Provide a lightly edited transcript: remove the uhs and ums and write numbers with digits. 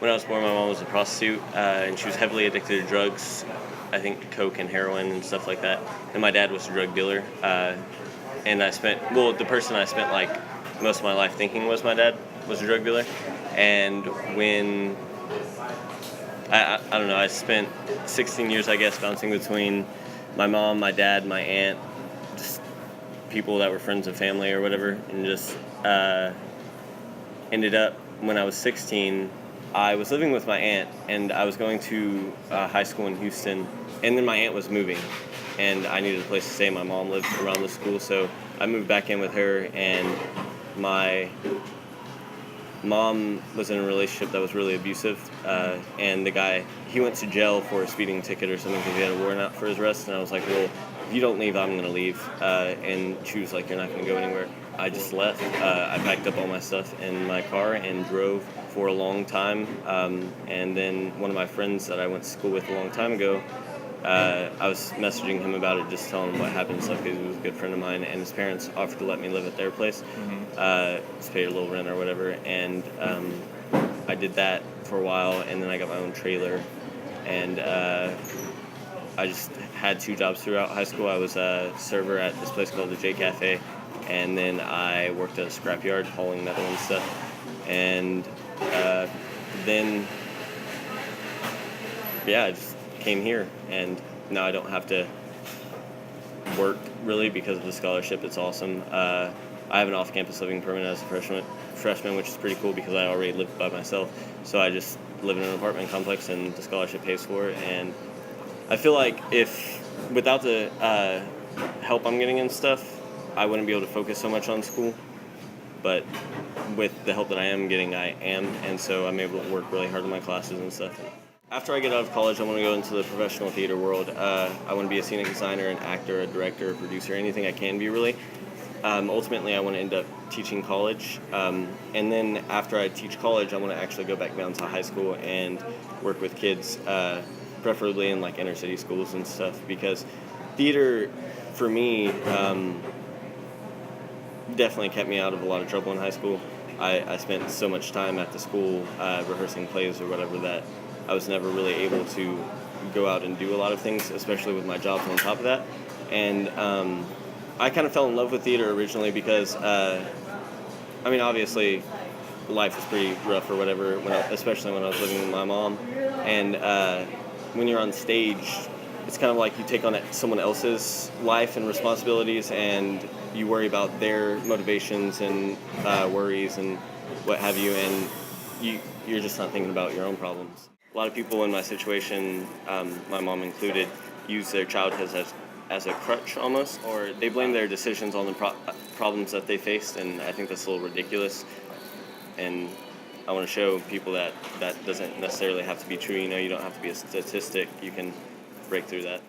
when I was born, my mom was a prostitute, and she was heavily addicted to drugs, I think coke and heroin and stuff like that. And my dad was a drug dealer. And the person I spent like most of my life thinking was my dad was a drug dealer. And when, I don't know, I spent 16 years, I guess, bouncing between my mom, my dad, my aunt, just people that were friends of family or whatever, and just ended up, when I was 16, I was living with my aunt, and I was going to high school in Houston, and then my aunt was moving, and I needed a place to stay. My mom lived around the school, so I moved back in with her, and my mom was in a relationship that was really abusive, and the guy, he went to jail for a speeding ticket or something because he had a warrant out for his arrest, and I was like, well, if you don't leave, I'm going to leave, and she was like, you're not going to go anywhere. I just left. I packed up all my stuff in my car and drove for a long time, and then one of my friends that I went to school with a long time ago, I was messaging him about it, just telling him what happened and stuff, because he was a good friend of mine, and his parents offered to let me live at their place, just paid a little rent or whatever, and I did that for a while, and then I got my own trailer, and I just had 2 jobs throughout high school. I was a server at this place called the J Cafe, and then I worked at a scrapyard hauling metal and stuff, and then, I just came here, and now I don't have to work really because of the scholarship. It's awesome. I have an off-campus living permit as a freshman, which is pretty cool because I already lived by myself. So I just live in an apartment complex, and the scholarship pays for it. And I feel like without the help I'm getting and stuff, I wouldn't be able to focus so much on school. But with the help that I am getting, I am, and so I'm able to work really hard on my classes and stuff. After I get out of college, I want to go into the professional theater world. I want to be a scenic designer, an actor, a director, a producer, anything I can be, really. Ultimately, I want to end up teaching college. And then after I teach college, I want to actually go back down to high school and work with kids, preferably in like inner city schools and stuff, because theater, for me, definitely kept me out of a lot of trouble in high school. I spent so much time at the school rehearsing plays or whatever that I was never really able to go out and do a lot of things, especially with my jobs on top of that. And I kind of fell in love with theater originally because, obviously, life was pretty rough or whatever, especially when I was living with my mom. And when you're on stage, it's kind of like you take on someone else's life and responsibilities, and you worry about their motivations and worries and what have you, and you're just not thinking about your own problems. A lot of people in my situation, my mom included, use their childhood as a crutch almost, or they blame their decisions on the problems that they faced, and I think that's a little ridiculous. And I want to show people that doesn't necessarily have to be true. You don't have to be a statistic. You can break through that.